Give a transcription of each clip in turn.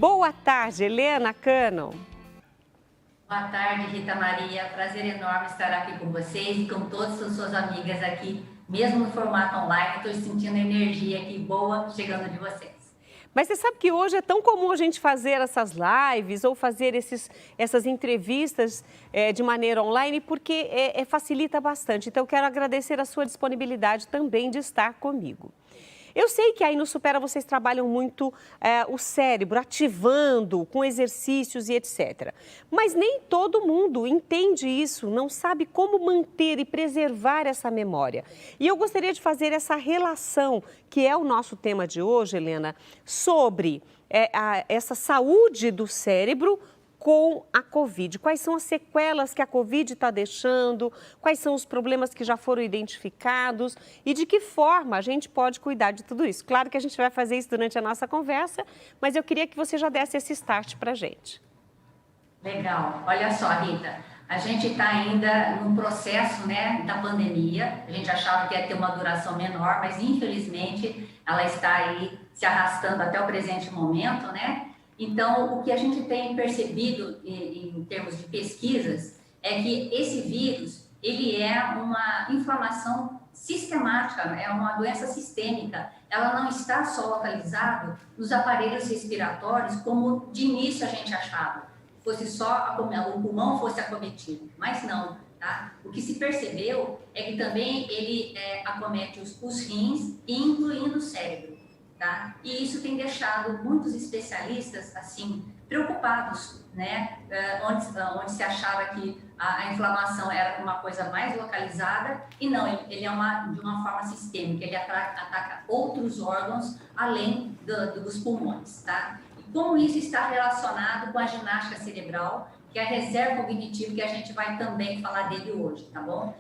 Boa tarde, Helena Cano. Boa tarde, Rita Maria. Prazer enorme estar aqui com vocês e com todas as suas amigas aqui, mesmo no formato online. Estou sentindo energia aqui boa chegando de vocês. Mas você sabe que hoje é tão comum a gente fazer essas lives ou fazer essas entrevistas de maneira online, porque facilita bastante. Então, eu quero agradecer a sua disponibilidade também de estar comigo. Eu sei que aí no Supera vocês trabalham muito o cérebro, ativando com exercícios e etc. Mas nem todo mundo entende isso, não sabe como manter e preservar essa memória. E eu gostaria de fazer essa relação, que é o nosso tema de hoje, Helena, sobre essa saúde do cérebro com a Covid. Quais são as sequelas que a Covid está deixando, quais são os problemas que já foram identificados e de que forma a gente pode cuidar de tudo isso. Claro que a gente vai fazer isso durante a nossa conversa, mas eu queria que você já desse esse start para a gente. Legal. Olha só, Rita, a gente está ainda num processo, né, da pandemia. A gente achava que ia ter uma duração menor, mas infelizmente ela está aí se arrastando até o presente momento, né? Então, o que a gente tem percebido em termos de pesquisas é que esse vírus, ele é uma inflamação sistemática, é uma doença sistêmica. Ela não está só localizada nos aparelhos respiratórios, como de início a gente achava, fosse só o pulmão fosse acometido, mas não, tá? O que se percebeu é que também ele acomete os rins, incluindo o cérebro. Tá? E isso tem deixado muitos especialistas assim preocupados, né? Onde se achava que a inflamação era uma coisa mais localizada e não, ele é de uma forma sistêmica, ele ataca outros órgãos além dos pulmões, tá? E como isso está relacionado com a ginástica cerebral, que é a reserva cognitiva, que a gente vai também falar dele hoje, tá bom?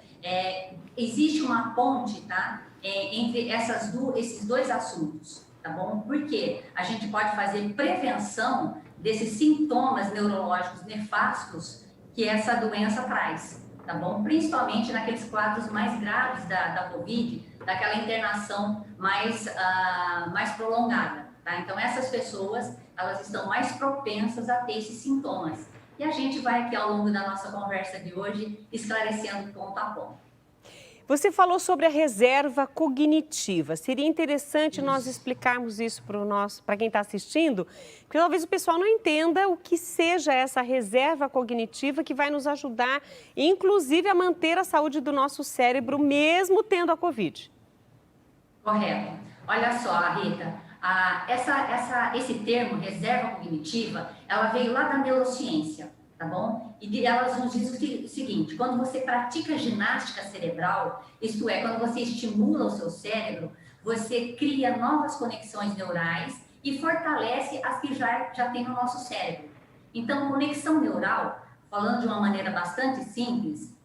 Existe uma ponte, tá? Entre esses dois assuntos. Tá bom? Porque a gente pode fazer prevenção desses sintomas neurológicos nefastos que essa doença traz, tá bom? Principalmente naqueles quadros mais graves da Covid, daquela internação mais prolongada, tá? Então, essas pessoas, elas estão mais propensas a ter esses sintomas. E a gente vai aqui, ao longo da nossa conversa de hoje, esclarecendo ponto a ponto. Você falou sobre a reserva cognitiva. Seria interessante nós explicarmos isso para quem está assistindo, porque talvez o pessoal não entenda o que seja essa reserva cognitiva que vai nos ajudar, inclusive, a manter a saúde do nosso cérebro, mesmo tendo a Covid. Correto. Olha só, Rita, esse termo, reserva cognitiva, ela veio lá da neurociência. Tá bom? E elas nos dizem o seguinte: quando você pratica ginástica cerebral, isto é, quando você estimula o seu cérebro, você cria novas conexões neurais e fortalece as que já tem no nosso cérebro. Então, conexão neural, falando de uma maneira bastante simples,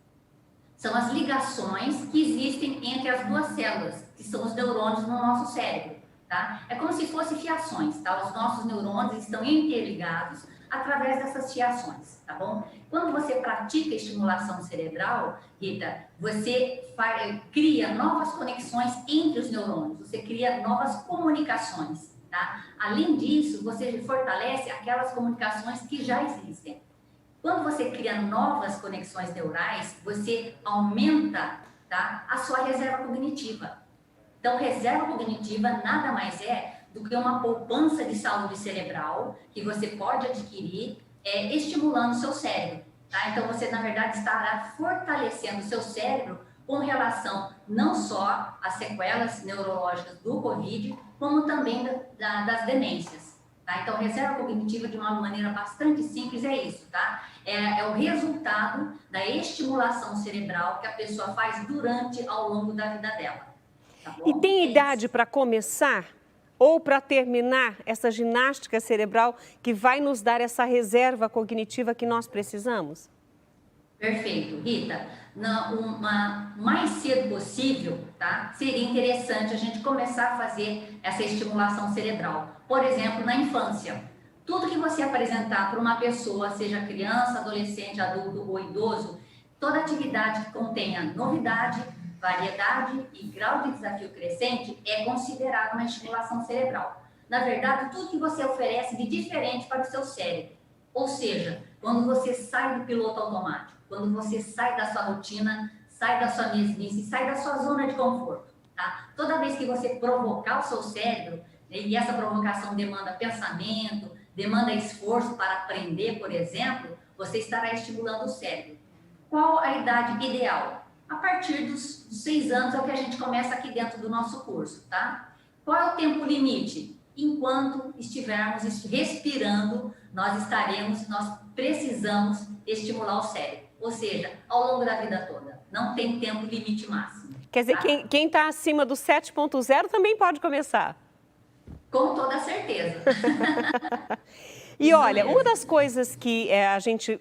são as ligações que existem entre as duas células, que são os neurônios no nosso cérebro. Tá? É como se fossem fiações, tá? Os nossos neurônios estão interligados através dessas fiações, tá bom? Quando você pratica estimulação cerebral, Rita, você cria novas conexões entre os neurônios, você cria novas comunicações, tá? Além disso, você fortalece aquelas comunicações que já existem. Quando você cria novas conexões neurais, você aumenta, tá, a sua reserva cognitiva. Então, reserva cognitiva nada mais é do que uma poupança de saúde cerebral que você pode adquirir estimulando o seu cérebro. Tá? Então, você, na verdade, estará fortalecendo o seu cérebro com relação não só às sequelas neurológicas do Covid, como também das demências. Tá? Então, reserva cognitiva, de uma maneira bastante simples, é isso. Tá? É o resultado da estimulação cerebral que a pessoa faz ao longo da vida dela. Tá bom? E tem idade para começar ou para terminar essa ginástica cerebral que vai nos dar essa reserva cognitiva que nós precisamos? Perfeito, Rita. Mais cedo possível, tá? Seria interessante a gente começar a fazer essa estimulação cerebral. Por exemplo, na infância. Tudo que você apresentar para uma pessoa, seja criança, adolescente, adulto ou idoso, toda atividade que contenha novidade, variedade e grau de desafio crescente é considerada uma estimulação cerebral. na verdade, tudo que você oferece de diferente para o seu cérebro. Ou seja, quando você sai do piloto automático, quando você sai da sua rotina, sai da sua mesmice, sai da sua zona de conforto, tá? Toda vez que você provocar o seu cérebro, e essa provocação demanda pensamento, demanda esforço para aprender, por exemplo, você estará estimulando o cérebro. Qual a idade ideal? A partir dos 6 anos é o que a gente começa aqui dentro do nosso curso, tá? Qual é o tempo limite? Enquanto estivermos respirando, nós precisamos estimular o cérebro. Ou seja, ao longo da vida toda. Não tem tempo limite máximo. Quer dizer, tá? quem está acima do 7.0 também pode começar. Com toda certeza. E olha, uma das coisas que a gente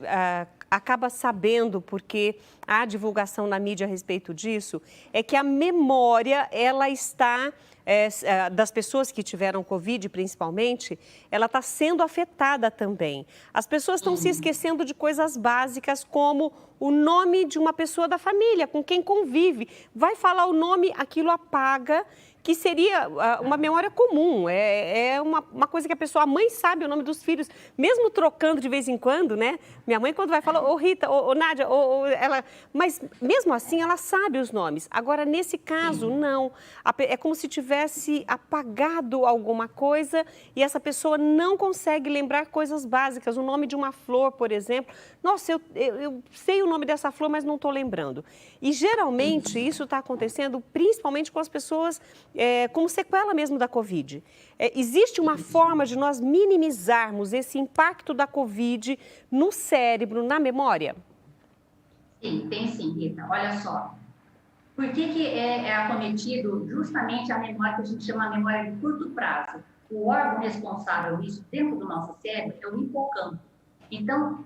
acaba sabendo, porque há divulgação na mídia a respeito disso, é que a memória, ela está, das pessoas que tiveram Covid principalmente, ela está sendo afetada também. As pessoas estão se esquecendo de coisas básicas como o nome de uma pessoa da família, com quem convive. Vai falar o nome, aquilo apaga, que seria uma memória comum, é uma coisa que a mãe sabe o nome dos filhos, mesmo trocando de vez em quando, né? Minha mãe quando vai falar, ô Rita, ô Nádia, ela... Mas mesmo assim ela sabe os nomes. Agora, nesse caso, não. É como se tivesse apagado alguma coisa e essa pessoa não consegue lembrar coisas básicas, o nome de uma flor, por exemplo. Nossa, eu sei o nome dessa flor, mas não estou lembrando. E geralmente isso está acontecendo principalmente com as pessoas como sequela mesmo da Covid. Existe uma forma de nós minimizarmos esse impacto da Covid no cérebro, na memória? Sim, tem sim, Rita. Olha só. Por que é acometido justamente a memória que a gente chama de memória de curto prazo? O órgão responsável disso dentro do nosso cérebro é o hipocampo. Então,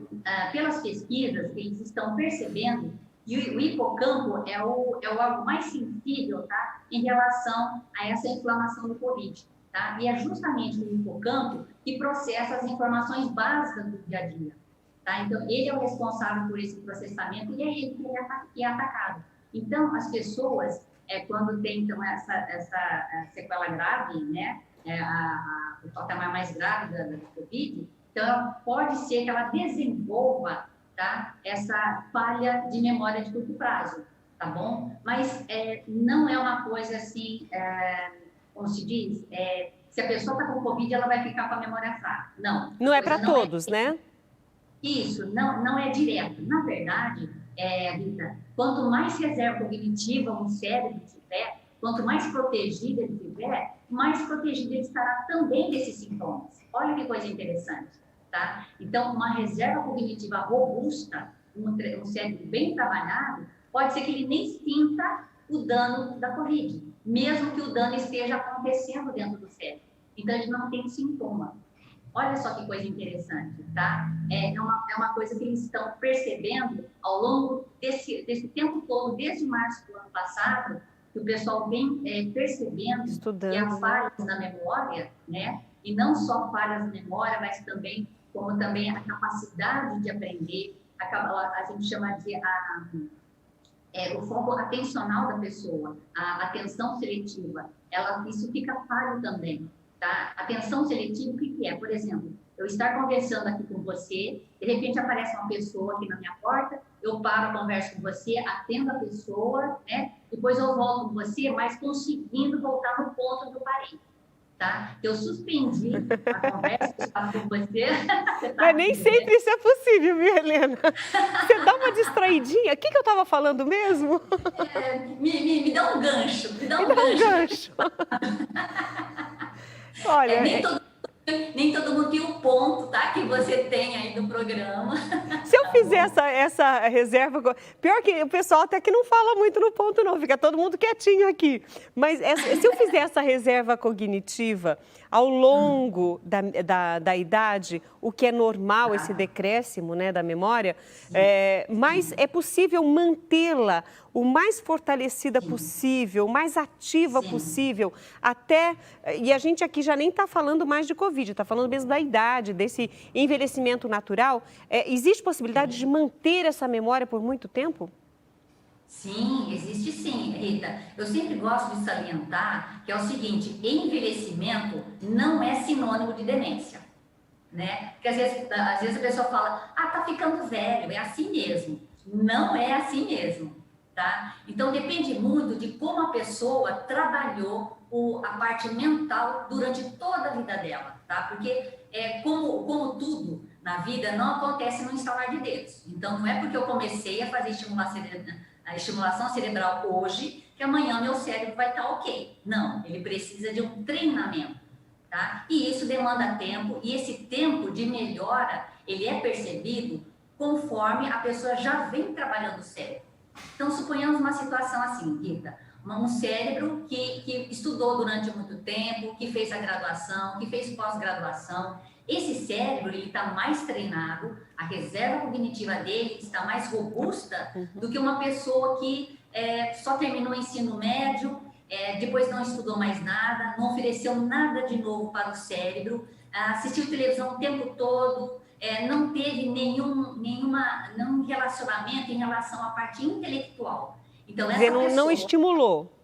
pelas pesquisas, eles estão percebendo que o hipocampo é o órgão mais sensível, tá, em relação a essa inflamação do Covid. Tá? E é justamente o hipocampo que processa as informações básicas do dia a dia. Tá? Então, ele é o responsável por esse processamento e é ele que é atacado. Então, as pessoas, quando tem então, essa sequela grave, né, o patamar mais grave da Covid, então, pode ser que ela desenvolva, tá, essa falha de memória de curto prazo, tá bom? Mas não é uma coisa assim, como se diz, se a pessoa está com Covid, ela vai ficar com a memória fraca. Não. Não é para todos, né? Isso, não é direto. Na verdade, Rita, quanto mais reserva cognitiva um cérebro tiver, quanto mais protegido ele tiver, mais protegido ele estará também desses sintomas. Olha que coisa interessante. Tá? Então, uma reserva cognitiva robusta, um cérebro bem trabalhado, pode ser que ele nem sinta o dano da Covid, mesmo que o dano esteja acontecendo dentro do cérebro. Então, ele não tem sintoma. Olha só que coisa interessante, tá? É uma coisa que eles estão percebendo ao longo desse tempo todo, desde março do ano passado, que o pessoal vem percebendo que há falhas na memória, né? E não só falhas na memória, mas também como também a capacidade de aprender, a gente chama de o foco atencional da pessoa, a atenção seletiva, isso fica falho também, tá? Atenção seletiva, o que é? Por exemplo, eu estar conversando aqui com você, de repente aparece uma pessoa aqui na minha porta, eu paro, converso com você, atendo a pessoa, né? Depois eu volto com você, mas conseguindo voltar no ponto onde eu parei. Tá? Eu suspendi a conversa que estava com você. Mas nem sempre isso é possível, viu, Helena? Você dá uma distraidinha. O que eu estava falando mesmo? Me dá um gancho. Me dá um gancho. Olha, nem todo mundo tem o ponto, tá? Que você tem aí no programa. Se eu fizer essa reserva... Pior que o pessoal até que não fala muito no ponto, não. Fica todo mundo quietinho aqui. Mas se eu fizer essa reserva cognitiva ao longo da idade, o que é normal, esse decréscimo, né, da memória, mas é possível mantê-la o mais fortalecida possível, o mais ativa possível, até... E a gente aqui já nem está falando mais de Covid, está falando mesmo da idade, desse envelhecimento natural. Existe possibilidade de manter essa memória por muito tempo? Sim, existe sim, Rita. Eu sempre gosto de salientar que é o seguinte, envelhecimento não é sinônimo de demência, né? Porque às vezes a pessoa fala, ah, tá ficando velho, é assim mesmo. Não é assim mesmo, tá? Então depende muito de como a pessoa trabalhou a parte mental durante toda a vida dela, tá? Porque como tudo na vida não acontece no instalar de dedos. Então não é porque eu comecei a fazer a estimulação cerebral hoje que amanhã meu cérebro vai estar ok. Não, ele precisa de um treinamento. Tá? E isso demanda tempo, e esse tempo de melhora, ele é percebido conforme a pessoa já vem trabalhando o cérebro. Então, suponhamos uma situação assim, Rita, um cérebro que estudou durante muito tempo, que fez a graduação, que fez pós-graduação. Esse cérebro, ele está mais treinado, a reserva cognitiva dele está mais robusta do que uma pessoa que só terminou o ensino médio, depois não estudou mais nada, não ofereceu nada de novo para o cérebro, assistiu televisão o tempo todo, não teve nenhum relacionamento em relação à parte intelectual. Então, Quer dizer, essa pessoa... não estimulou.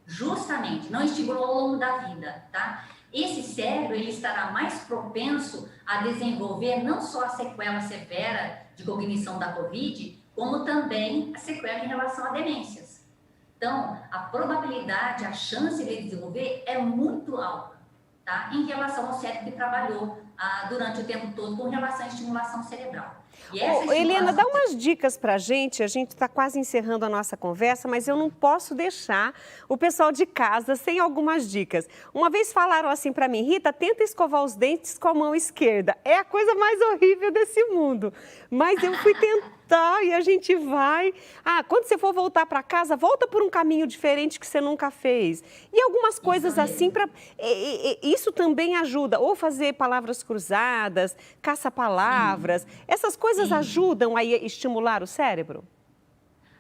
Justamente, não estimulou ao longo da vida, tá? Esse cérebro, ele estará mais propenso a desenvolver não só a sequela severa de cognição da COVID, como também a sequela em relação a demências. Então, a probabilidade, a chance de desenvolver é muito alta, tá? Em relação ao cérebro que trabalhou durante o tempo todo com relação à estimulação cerebral. E essa Helena, dá umas dicas pra gente. A gente está quase encerrando a nossa conversa, mas eu não posso deixar o pessoal de casa sem algumas dicas. Uma vez falaram assim para mim, Rita, tenta escovar os dentes com a mão esquerda. É a coisa mais horrível desse mundo. Mas eu fui tentar e a gente vai. Quando você for voltar para casa, volta por um caminho diferente que você nunca fez. E algumas coisas assim para. Isso também ajuda. Ou fazer palavras cruzadas, caça-palavras. Essas coisas ajudam a estimular o cérebro?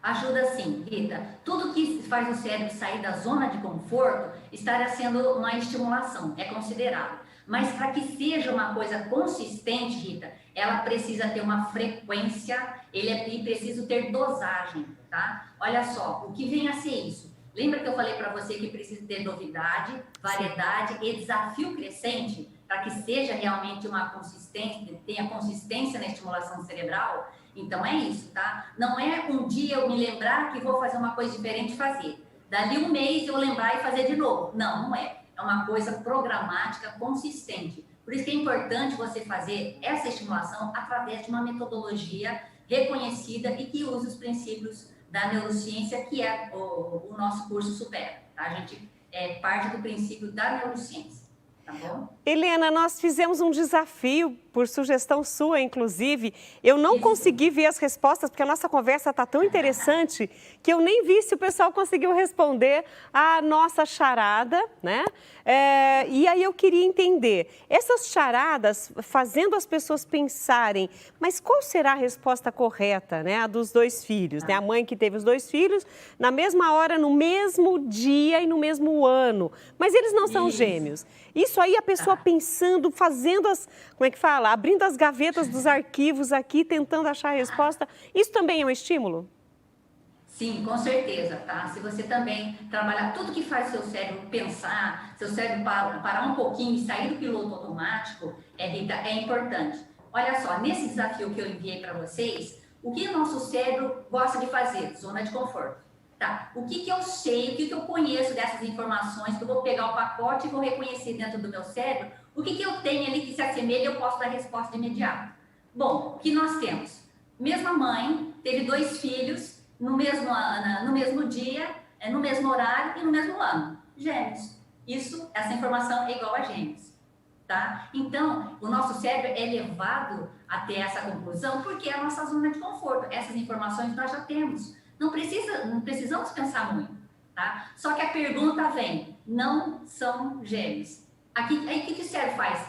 Ajuda sim, Rita. Tudo que faz o cérebro sair da zona de conforto estará sendo uma estimulação, é considerado. Mas para que seja uma coisa consistente, Rita, ela precisa ter uma frequência, e precisa ter dosagem, tá? Olha só, o que vem a ser isso? Lembra que eu falei para você que precisa ter novidade, variedade e desafio crescente para que seja realmente uma consistência, tenha consistência na estimulação cerebral? Então é isso, tá? Não é um dia eu me lembrar que vou fazer uma coisa diferente e fazer. Dali um mês eu lembrar e fazer de novo. Não, não é. É uma coisa programática, consistente. Por isso que é importante você fazer essa estimulação através de uma metodologia reconhecida e que use os princípios da neurociência, que é o nosso curso Supera. Tá? A gente parte do princípio da neurociência. Tá bom? Helena, nós fizemos um desafio, por sugestão sua, inclusive. Eu não consegui ver as respostas, porque a nossa conversa está tão interessante que eu nem vi se o pessoal conseguiu responder a nossa charada, né? E aí eu queria entender, essas charadas fazendo as pessoas pensarem, mas qual será a resposta correta, né? A dos dois filhos, né? A mãe que teve os dois filhos na mesma hora, no mesmo dia e no mesmo ano, mas eles não são gêmeos. Isso aí a pessoa pensando, fazendo como é que fala? Abrindo as gavetas dos arquivos aqui, tentando achar a resposta. Isso também é um estímulo? Sim, com certeza, tá? Se você também trabalhar tudo que faz seu cérebro pensar, seu cérebro parar um pouquinho e sair do piloto automático, Rita, é importante. Olha só, nesse desafio que eu enviei para vocês, o que o nosso cérebro gosta de fazer? Zona de conforto. Tá? O que eu sei, o que eu conheço dessas informações, que eu vou pegar o pacote e vou reconhecer dentro do meu cérebro, o que eu tenho ali que se assemelha e eu posso dar resposta de imediato. Bom, o que nós temos? Mesma mãe, teve 2 filhos, no mesmo dia, no mesmo horário e no mesmo ano. Gêmeos. Essa informação é igual a gêmeos. Tá? Então, o nosso cérebro é levado a ter essa conclusão porque é a nossa zona de conforto. Essas informações nós já temos. Não precisamos pensar muito, tá? Só que a pergunta vem, não são gêmeos. Aí o que o cérebro faz?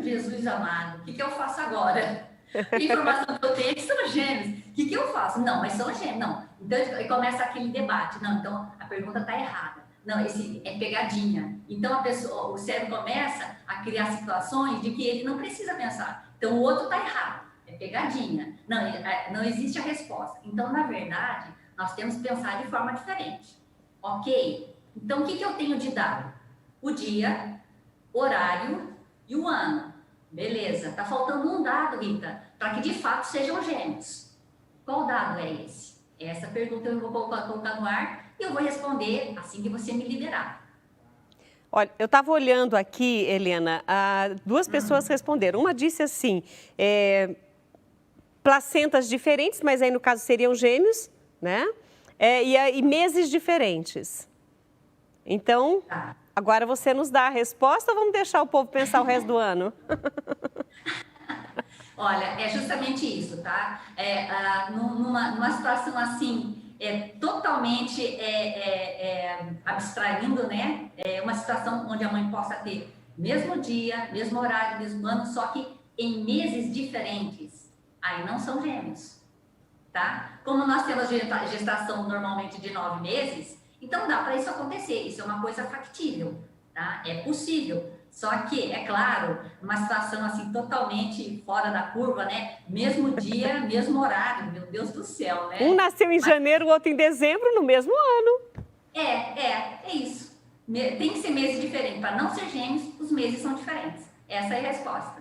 Jesus amado, o que eu faço agora? A informação que eu tenho é que são gêmeos. O que eu faço? Não, mas são gêmeos. Não. Então, começa aquele debate. Não, então a pergunta está errada. Não, esse é pegadinha. Então, o cérebro começa a criar situações de que ele não precisa pensar. Então, o outro está errado. É pegadinha. Não existe a resposta. Então, na verdade, Nós temos que pensar de forma diferente. Ok? Então, o que eu tenho de dado? O dia, o horário e o ano. Beleza. Tá faltando um dado, Rita, para que de fato sejam gêmeos. Qual dado é esse? Essa pergunta eu vou colocar no ar e eu vou responder assim que você me liberar. Olha, eu estava olhando aqui, Helena, duas pessoas responderam. Uma disse assim, placentas diferentes, mas aí no caso seriam gêmeos, né? E meses diferentes. Então, agora você nos dá a resposta ou vamos deixar o povo pensar o resto do ano? Olha, é justamente isso, tá? Numa situação assim, totalmente abstraindo, né? Uma situação onde a mãe possa ter mesmo dia, mesmo horário, mesmo ano, só que em meses diferentes. Aí não são gêmeos, tá? Como nós temos gestação normalmente de 9 meses, então dá para isso acontecer. Isso é uma coisa factível, tá? É possível. Só que, é claro, uma situação assim totalmente fora da curva, né? Mesmo dia, mesmo horário, meu Deus do céu, né? Um nasceu em janeiro, o outro em dezembro, no mesmo ano. É isso. Tem que ser meses diferentes. Para não ser gêmeos, os meses são diferentes. Essa é a resposta.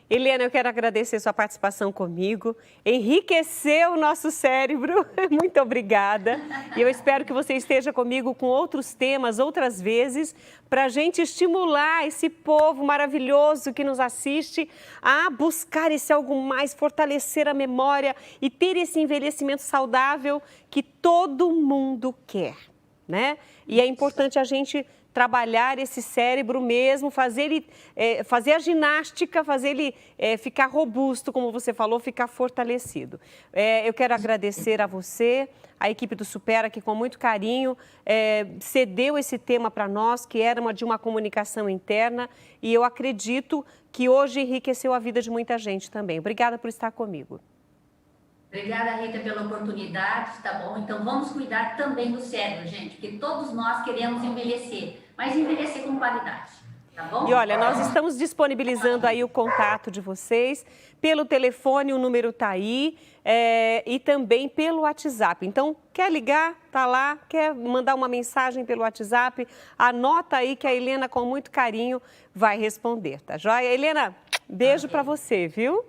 Helena, eu quero agradecer sua participação comigo, enriqueceu o nosso cérebro, muito obrigada. E eu espero que você esteja comigo com outros temas, outras vezes, para a gente estimular esse povo maravilhoso que nos assiste a buscar esse algo mais, fortalecer a memória e ter esse envelhecimento saudável que todo mundo quer, né? E é importante a gente trabalhar esse cérebro mesmo, fazer a ginástica, fazer ele ficar robusto, como você falou, ficar fortalecido. Eu quero agradecer a você, a equipe do Supera, que com muito carinho cedeu esse tema para nós, que era de uma comunicação interna, e eu acredito que hoje enriqueceu a vida de muita gente também. Obrigada por estar comigo. Obrigada, Rita, pela oportunidade, tá bom? Então, vamos cuidar também do cérebro, gente, porque todos nós queremos envelhecer, mas envelhecer com qualidade, tá bom? E olha, nós estamos disponibilizando aí o contato de vocês pelo telefone, o número está aí, e também pelo WhatsApp. Então, quer ligar? Tá lá, quer mandar uma mensagem pelo WhatsApp? Anota aí que a Helena, com muito carinho, vai responder, tá joia? Helena, beijo para você, viu?